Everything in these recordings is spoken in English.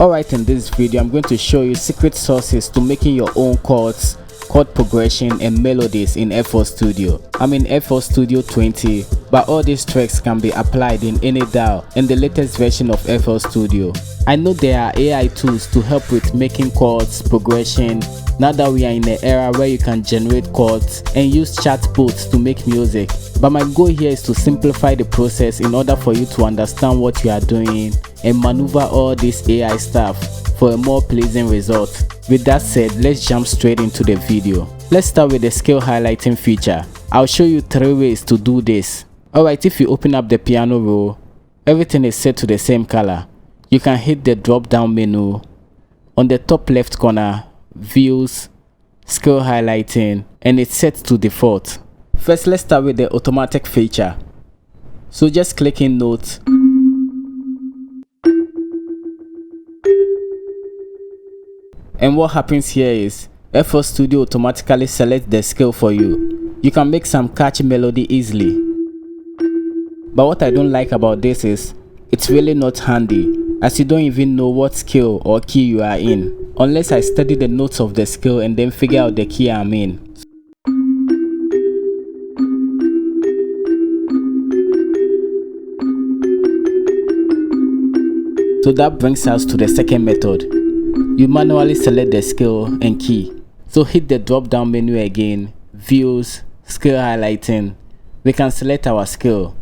Alright, in this video I'm going to show you secret sources to making your own chords, chord progression and melodies in FL Studio. I'm in FL Studio 20, but all these tricks can be applied in any DAW in the latest version of FL Studio. I know there are AI tools to help with making chords, progression, now that we are in an era where you can generate chords and use chatbots to make music. But my goal here is to simplify the process in order for you to understand what you are doing and maneuver all this AI stuff for a more pleasing result. With that said, let's jump straight into the video. Let's start with the scale highlighting feature. I'll show you 3 ways to do this. Alright, if you open up the piano roll, everything is set to the same color. You can hit the drop down menu. On the top left corner, views, scale highlighting, and it's set to default. First, let's start with the automatic feature. So just click in note. And what happens here is FL Studio automatically selects the scale for you. You can make some catchy melody easily. But what I don't like about this is it's really not handy, as you don't even know what scale or key you are in, unless I study the notes of the scale and then figure out the key I'm in. So that brings us to the second method. You manually select the scale and key. So hit the drop down menu again, views, scale highlighting. We can select our scale.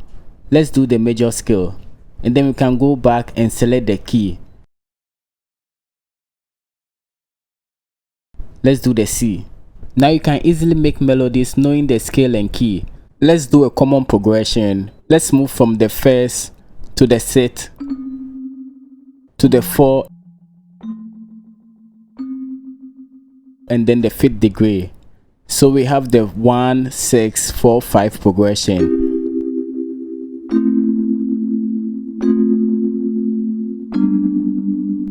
Let's do the major scale. And then we can go back and select the key. Let's do the C. Now you can easily make melodies knowing the scale and key. Let's do a common progression. Let's move from the first to the sixth to the 4 and then the 5th degree. So we have the 1, 6, 4, 5 progression.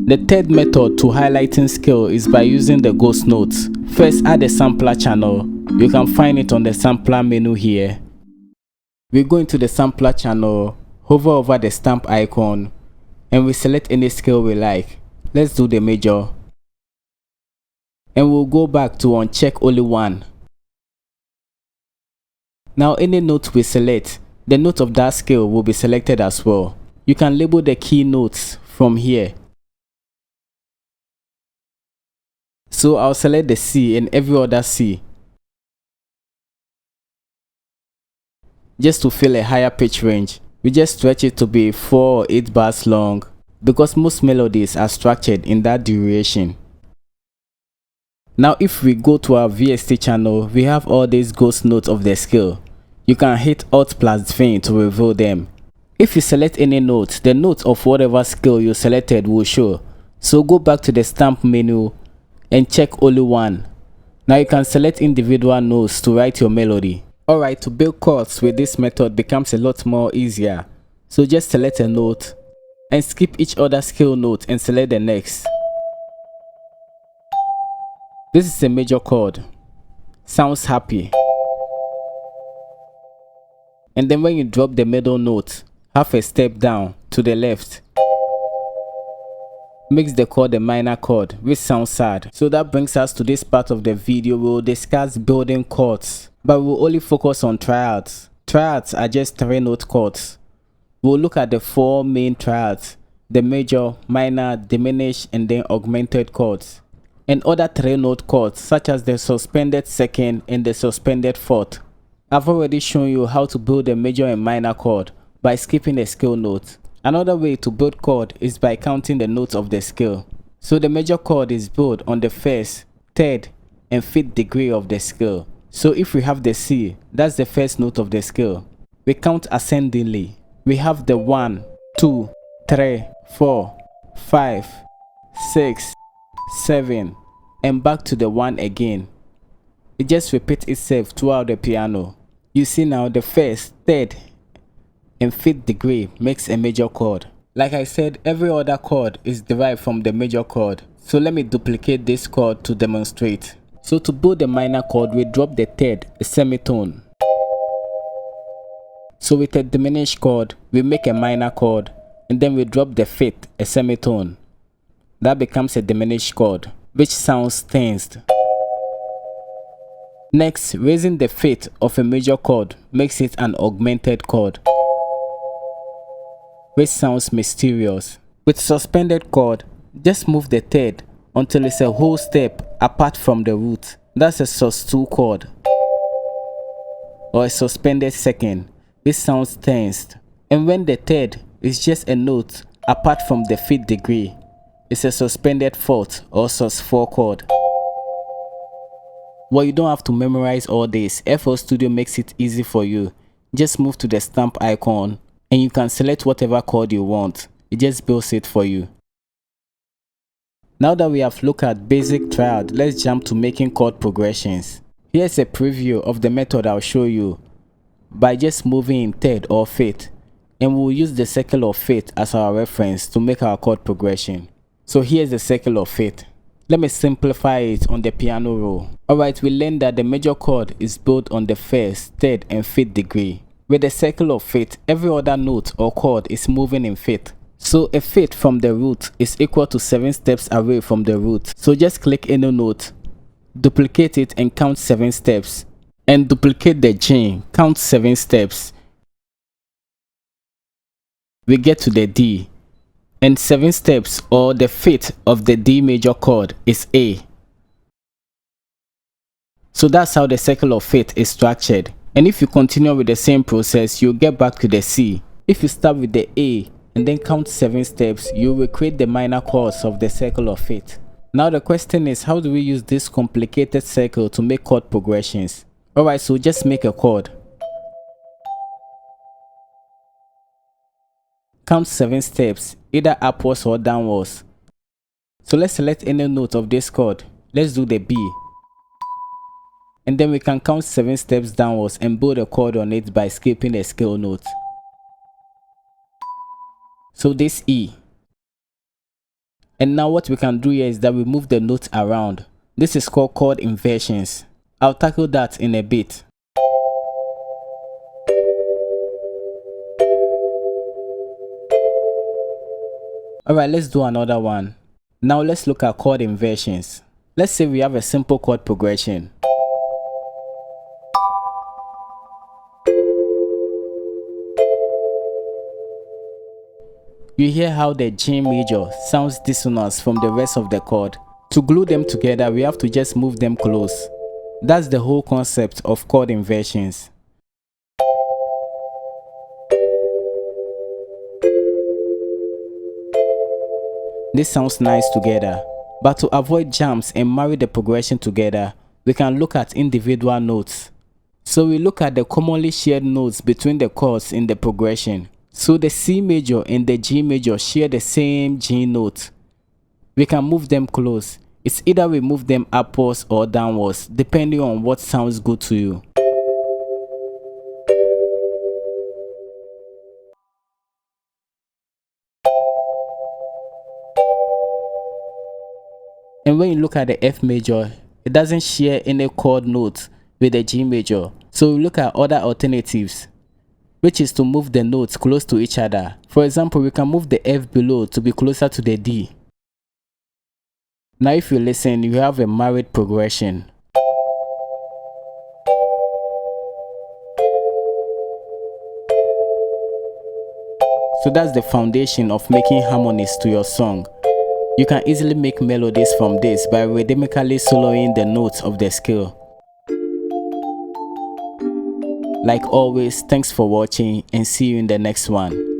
The third method to highlighting scale is by using the ghost notes. First, add a sampler channel. You can find it on the sampler menu here. We go into the sampler channel, hover over the stamp icon, and we select any scale we like. Let's do the major. And we'll go back to uncheck only one. Now any note we select, the note of that scale will be selected as well. You can label the key notes from here. So I'll select the C and every other C, just to fill a higher pitch range. We just stretch it to be 4 or 8 bars long, because most melodies are structured in that duration. Now if we go to our VST channel, we have all these ghost notes of the scale. You can hit Alt plus V to reveal them. If you select any note, the note of whatever scale you selected will show. So go back to the stamp menu and check only one. Now you can select individual notes to write your melody. Alright, to build chords with this method becomes a lot more easier. So just select a note and skip each other scale note and select the next. This is a major chord. Sounds happy. And then when you drop the middle note, half a step down to the left, makes the chord a minor chord, which sounds sad. So that brings us to this part of the video. We'll discuss building chords, but we'll only focus on triads. Triads are just 3-note chords. We'll look at the 4 main triads: the major, minor, diminished, and then augmented chords, and other 3-note chords such as the suspended 2nd and the suspended 4th. I've already shown you how to build a major and minor chord by skipping a scale note. Another way to build chord is by counting the notes of the scale. So the major chord is built on the 1st, 3rd, and 5th degree of the scale. So if we have the C, that's the 1st note of the scale. We count ascendingly. We have the 1, 2, 3, 4, 5, 6, 7, and back to the 1 again. It just repeats itself throughout the piano. You see now the 1st, 3rd, and 5th degree makes a major chord. Like I said, every other chord is derived from the major chord. So let me duplicate this chord to demonstrate. So to build a minor chord, we drop the 3rd, a semitone. So with a diminished chord, we make a minor chord, and then we drop the 5th, a semitone. That becomes a diminished chord, which sounds tensed. Next, raising the fifth of a major chord makes it an augmented chord, which sounds mysterious. With suspended chord, just move the third until it's a whole step apart from the root. That's a sus2 chord, or a suspended second. This sounds tensed. And when the third is just a note apart from the fifth degree, it's a suspended fourth or sus4 chord. Well, you don't have to memorize all this. FL Studio makes it easy for you. Just move to the stamp icon and you can select whatever chord you want. It just builds it for you. Now that we have looked at basic triad, let's jump to making chord progressions. Here's a preview of the method I'll show you by just moving in third or fifth, and we'll use the circle of fifth as our reference to make our chord progression. So here's the circle of fifth. Let me simplify it on the piano roll. Alright, we learned that the major chord is built on the first, third and fifth degree. With the circle of fifth, every other note or chord is moving in fifth. So a fifth from the root is equal to 7 steps away from the root. So just click any note, duplicate it and count 7 steps. And duplicate the G, count 7 steps. We get to the D. And 7 steps, or the fifth of the D major chord, is A. So that's how the circle of fifth is structured. And if you continue with the same process, you'll get back to the C. If you start with the A and then count 7 steps, you will create the minor chords of the circle of fifth. Now the question is, how do we use this complicated circle to make chord progressions? Alright, so just make a chord. Count 7 steps, either upwards or downwards. So let's select any note of this chord. Let's do the B. And then we can count 7 steps downwards and build a chord on it by skipping a scale note. So this E. And now what we can do here is that we move the note around. This is called chord inversions. I'll tackle that in a bit. Alright, let's do another one. Now let's look at chord inversions. Let's say we have a simple chord progression. You hear how the G major sounds dissonant from the rest of the chord. To glue them together, we have to just move them close. That's the whole concept of chord inversions. This sounds nice together, but to avoid jumps and marry the progression together, we can look at individual notes. So we look at the commonly shared notes between the chords in the progression. So the C major and the G major share the same G note. We can move them close. It's either we move them upwards or downwards, depending on what sounds good to you. And when you look at the F major, it doesn't share any chord note with the G major. So we look at other alternatives, which is to move the notes close to each other. For example, we can move the F below to be closer to the D. Now if you listen, you have a married progression. So that's the foundation of making harmonies to your song. You can easily make melodies from this by rhythmically soloing the notes of the scale. Like always, thanks for watching and see you in the next one.